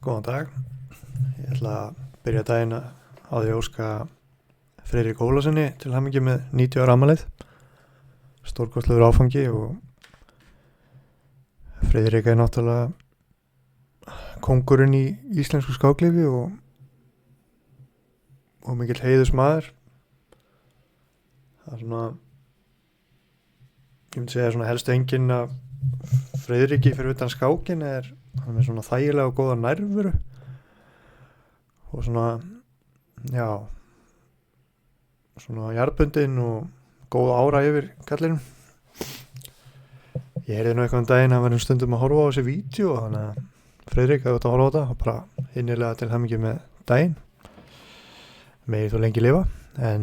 Góðan dag. Ég ætla að byrja daginn á því að óska Friðrik Ólafssoni til hamingju með 90 ára afmælið. Stórkostlegur áfangi og Friðrik er náttúrulega kóngurinn í íslensku skáklífi og mikill heiðursmaður. Það er svona, ég myndi segja svona helstu enginn af Friðriki fyrir utan skákin er hann með svona þægilega og góða nærveru og svona, já, svona jarðbundin og góð ára yfir kallinum. Ég heyrði nú eitthvað daginn að verðum stundum að horfa á þessi vídeo, þannig að Friðrik hefði átt að horfa á þetta og bara innilega til hamingju með daginn. Megi þú lengi lifa, en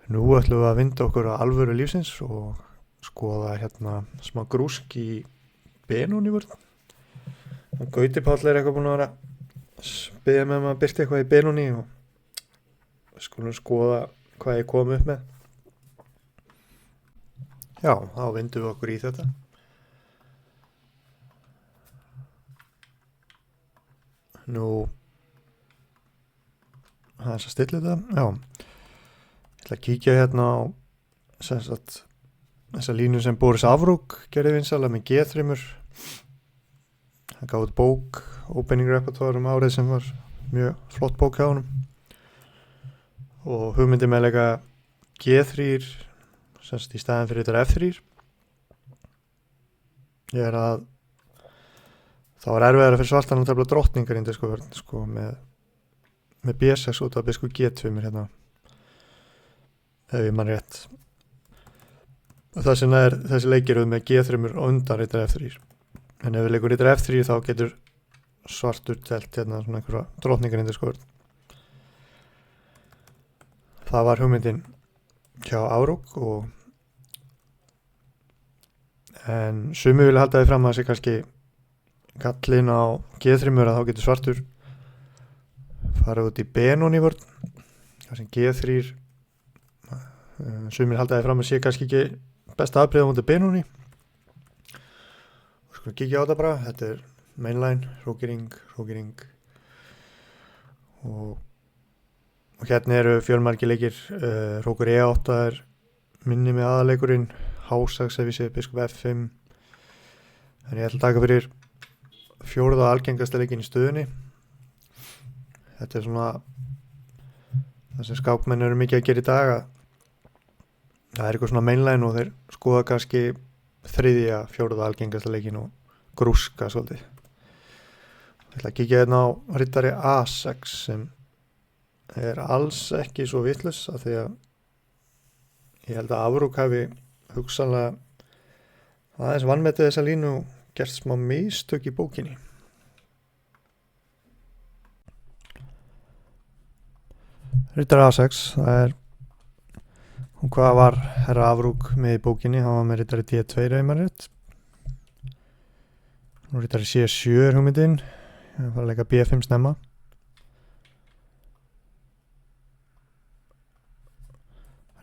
nú ætlum við að vinda okkur að alvöru lífsins og skoða hérna smá grúsk í Benóni vörn. Gauti Páll er eitthvað búinn að vera biðja með að birta eitthvað í Benóni og við skulum skoða hvað ég kom upp með. Já, þá vindum við okkur í þetta. Nú það er að stilla þetta. Já, ég ætla að kíkja hérna á þessa línu sem Boris Afrúk gerði vinsæla með G3. Hann gaf út bók, Opening Repertoire árið sem var mjög flott bók hjá honum. Og hugmyndi með leika G3 semst í staðin fyrir þetta F3. Ég er að það var erfiðara fyrir svartan að tefla drottningar sko, með B6 út af biskup G2 hérna. Ef ég man rétt. Og þess vegna er þessi leikir með G3 og undan rittar F3. En ef við leikur rittar F3 þá getur svartur telt hérna svona einhverja drottningar sko. Það var hugmyndin hjá Afrúk en sumi vilja halda því fram að þessi kannski kallinn á G3 að þá getur svartur farið út í Benóni vörn. Það sem G3 sumi vilja halda því fram að sé kannski ekki besta afbrigði á móti Benóni. Skulum kíkja á þetta bara. Þetta er mainline, hrókering og hérna eru fjölmargir leikir. Hrókur E8 er minni með aðaleikurinn, H6 ef ég sé biskup F5. En ég ætla að taka fyrir fjórða algengasta leikin í stöðunni. Þetta er svona það sem skákmenn eru mikið að gera í dag, það er eitthvað svona mainline og þeir skoða kannski þriðja, fjórða algengasta leikin og grúska svolítið. Ég ætla að kíkja hérna á rittari A6 sem er alls ekki svo vitlaus af því að ég held að Afrúk hafi hugsanlega aðeins vanmetið þessa línu og gert smá mistök í bókinni. Rittari A6, það er og hvað var herra Afrúk með í bókinni? Hann var með rittari D2 ef maður rétt. Nú rittari C7 er hugmyndin. Ég var að leika B5 snemma.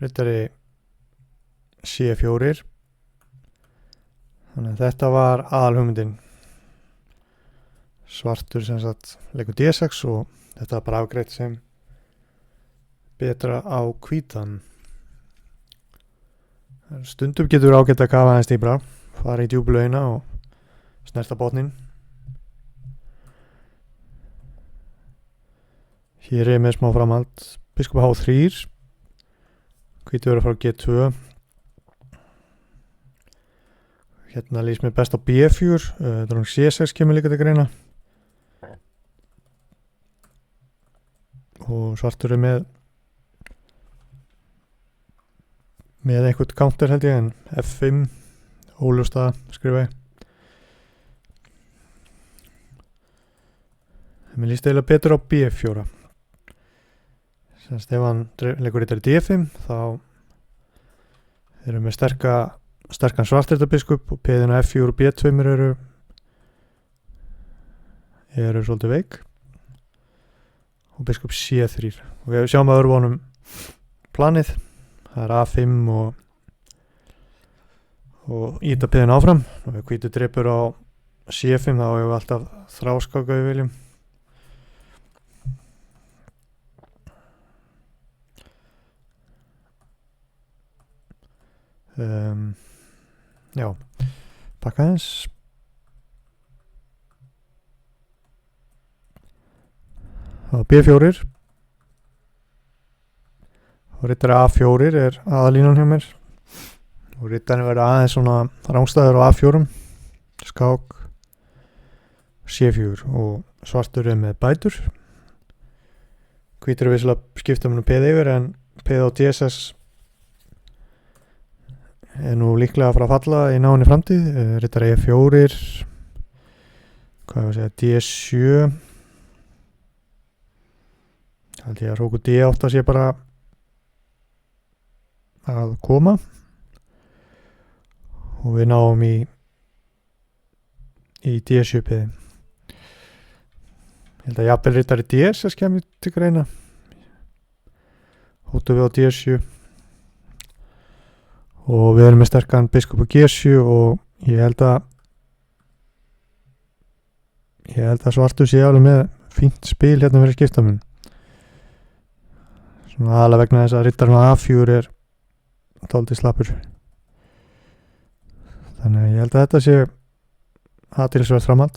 Rittari C4. Þannig að þetta var aðal hugmyndin. Svartur sem sagt leikur D6 og þetta var bara afgreitt sem betra á hvítan. Stundum getur ágætt að kafa aðeins dýpra, fara í djúpu laugina og snerta botnin. Hér er með smá framhald, biskup H3, hvítur að fara á G2. Hérna lýst mér best á B4, dróng C6 kemur líka til greina. Og svartur er með einhvern counter held ég, en F5 óljóst að skrifa ég. Mér líst eiginlega betur á B4. Semst ef hann leikur rittari D5 þá erum við sterkan svartritarbiskup og peðin á F4 og B2 eru svolítið veik og biskup C3 og við sjáum að vonum planið. Það er A5 og íta piðin áfram og við hvítu drepur á C5 þá hefur við alltaf þráskáka við viljum. Já, bakka aðeins. Og B4 og rittari A4 er aðalínan hjá mér og rittarinn verður aðeins svona rangstæður á A4 skák C4 og svartur er með bætur. Hvítur er visslega skipta um peð yfir en peð á DSS er nú líklega að fara að falla í náinni framtíð. Rittari E4 hvað er að segja D7 held ég að róku D8 sé bara að koma og við náum í D7 peði. Ég held að jafnvel rittari DSS kemur til greina. Hóttum við á D7 og við erum með sterkan biskup á G7 og ég held að svartur sé alveg með fínt spil hérna fyrir skiptamun. Svona aðalega vegna þess að rittarinn á A4 er dálítið slappur. Þannig að ég held að þetta sé athyglisvert framhald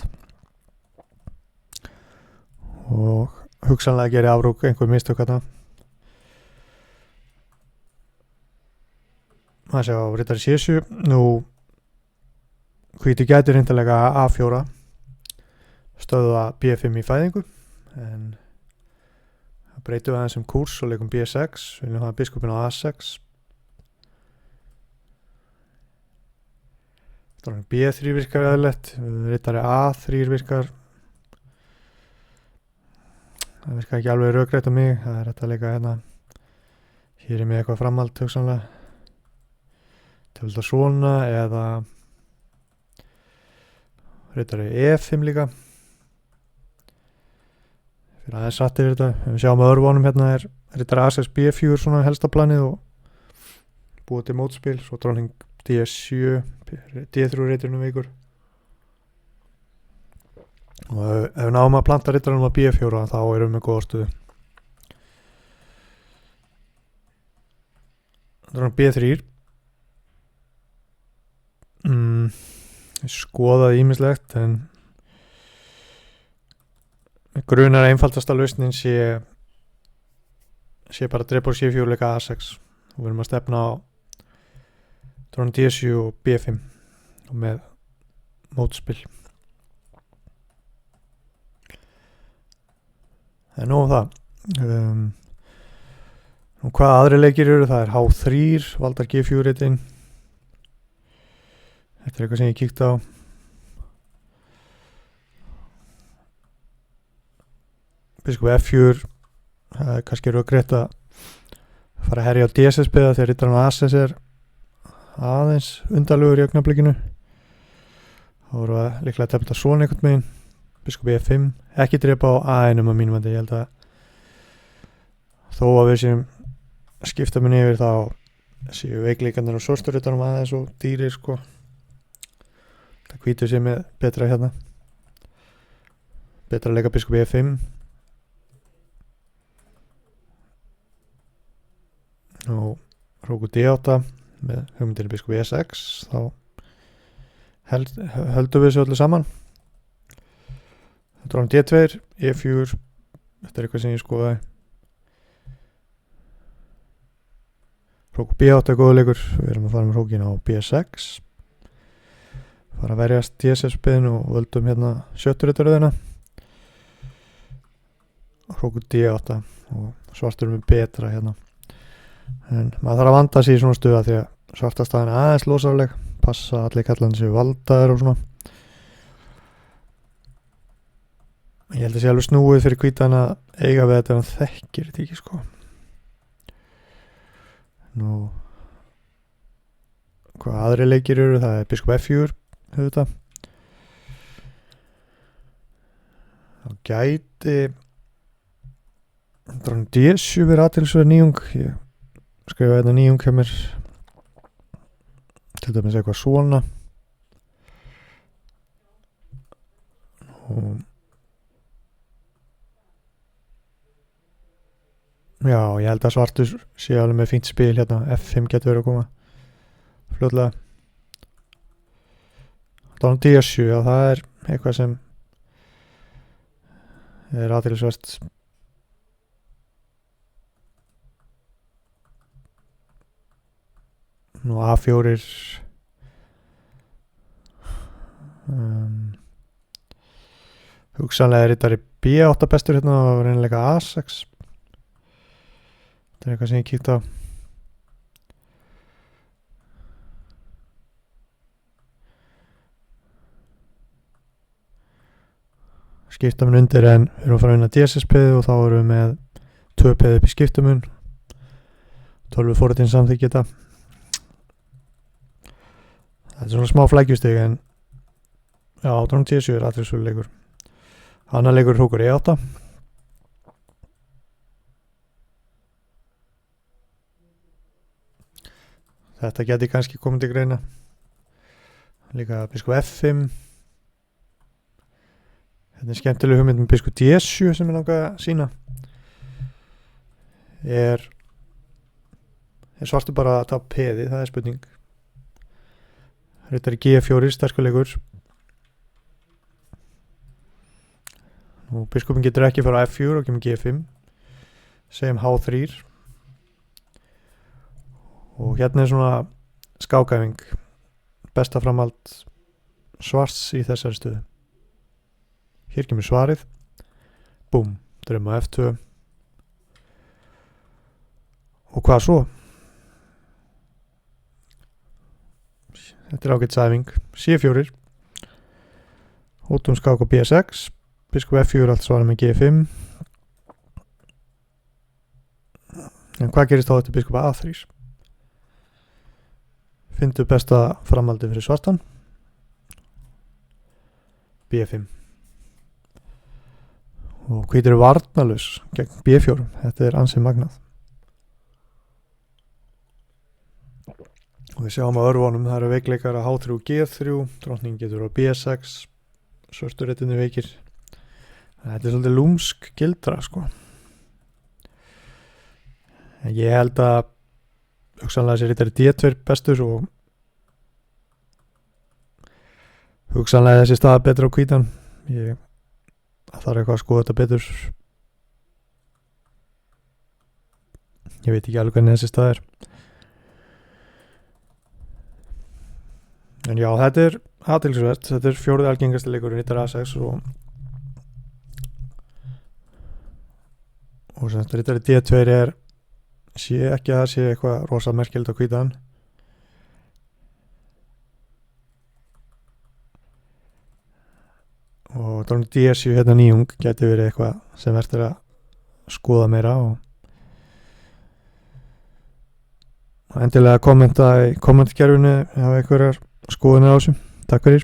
og hugsanlega geri Afrúk einhver mistök þarna. Það sé á rittari C7. Nú hvíti gæti reyndalega A4 stöðva B5 í fæðingu en það breytum við aðeins kúrs og leikum B6. Við viljum hafa biskupin á A6. B3 virkar eðlilegt, rittari A3 virkar það virkar ekki alveg rökrétt á mig. Það er þetta leika hérna hér er með eitthvað framhald hugsanlega til þetta svona eða rittari E5 líka fyrir aðeins satt yfir þetta. Við sjáum að örvónum hérna er rittari A6 B4 svona helsta planið og búið til mótspil, svo dróning D7 D3 ritturinn veikur og ef við náum að planta ritturinn á B4 þá erum við með góða stuðu. Dróning B3 skoðaði ýmislegt en grunar einfaldasta lausnin sé bara drepa á C4 leika A6 og við erum að stefna á dróning D7 og B5 og með mótspil. Það er nóg um það. Og hvað aðri leikir eru, það er H3 valdar G4 rittin. Þetta er eitthvað sem ég kíkti á. Biskup F4 það er kannski rökrétt að fara að herja á DSS beða þegar rittarinn á A6 er aðeins undarlegur í augnablikinu. Þá voru að líklega að tefla svona einhvern megin. Biskup E5 ekki drepa á A1 að mínum að ég held að þó að við séum skipta minni yfir þá séu veikleikarnir og sórsturritanum aðeins og dýrir sko. Það hvítur sér með betra hérna. Betra að leika biskup E5 og róku D8 með hugmyndir biskup E6 þá höldum við þessu öllu saman. Dróning D2 E4 þetta er eitthvað sem ég skoðaði. Róku B8 er góða leikur. Við erum að fara með rókin á B6 fara að verjast DSS beðinu og völdum hérna sjötturritaröðina. Róku D8 og svartur með betra hérna. En maður þarf að vanda sig í svona stuða því að svartastaðin er aðeins losarleg, passa allir kallandi séu valdaðir og svona. Ég held að sé alveg snúið fyrir hvítan að eiga við þetta ef hann þekkir þetta ekki sko. Nú hvað aðri leikir eru, það er biskup F4 auðvitað. Þá gæti dróning D7 verið athyglisverð nýjung. Ég skrifa þetta nýjung hjá mér til dæmis eitthvað svona og já, ég held að svartur sé alveg með fínt spil hérna. F5 getur verið að koma fljótlega. Dánum D7, já, það er eitthvað sem er athyglisvert. Nú A4 hugsanlega er þetta B8 bestur hérna og reynilega A6. Þetta er eitthvað sem ég kíkt á. Skiptamun undir, en við erum að fara að vinna DSS-peðið og þá erum við með 2 peðið upp í skiptamun. 12 forritin samþykja þetta. Þetta er svona smá flækjustig, en já, dánum D7 er athyglisverður leikur. Annar leikur hrókur E8. Þetta geti kannski komið til greina. Líka biskup F5. Þetta er skemmtileg hugmynd með biskup D7 sem ég langaði að sína. Er svartur bara að tapa peði, það er spurning. Rittari G4, sterkuleikur. Og biskupin getur ekki fara á F4 og kemur G5. Segjum H3. Og hérna er svona skákæfing. Besta framhald svarts í þessari stöðu. Hér kemur svarið. Búm, drömmu á F2. Og hvað svo? Þetta er ágætt sæfing. C4. Hóttum skák á B6. Biskup F4 allt svarað með G5. En hvað gerist þá eftir biskup A3? Fyndu besta framhaldið fyrir svartan. B5. Og hvítur er varnarlaus gegn B4. Þetta er ansið magnað. Og við sjáum á örvunum, það eru veikleikar að H3 og G3, drottning getur á B6, svörturéttinni veikir. Þetta er svolítið lúmsk gildra, sko. En ég held að hugsanlega sér rittari D2 bestur og hugsanlega þessi staða betur á hvítan. Það þarf eitthvað að skoða þetta betur. Ég veit ekki alveg hvernig þessi stað er. En já, þetta er athyglisvert. Þetta er 4. algengasti leikurinn rittari A6 og sem þetta rittari D2 sé ekki að það sé eitthvað rosa merkilegt á hvítan. Og dánum D7 hérna nýjung geti verið eitthvað sem verður að skoða meira og endilega kommenta í kommentkerfinu ef einhverjar skoðunar á þessu. Takk fyrir.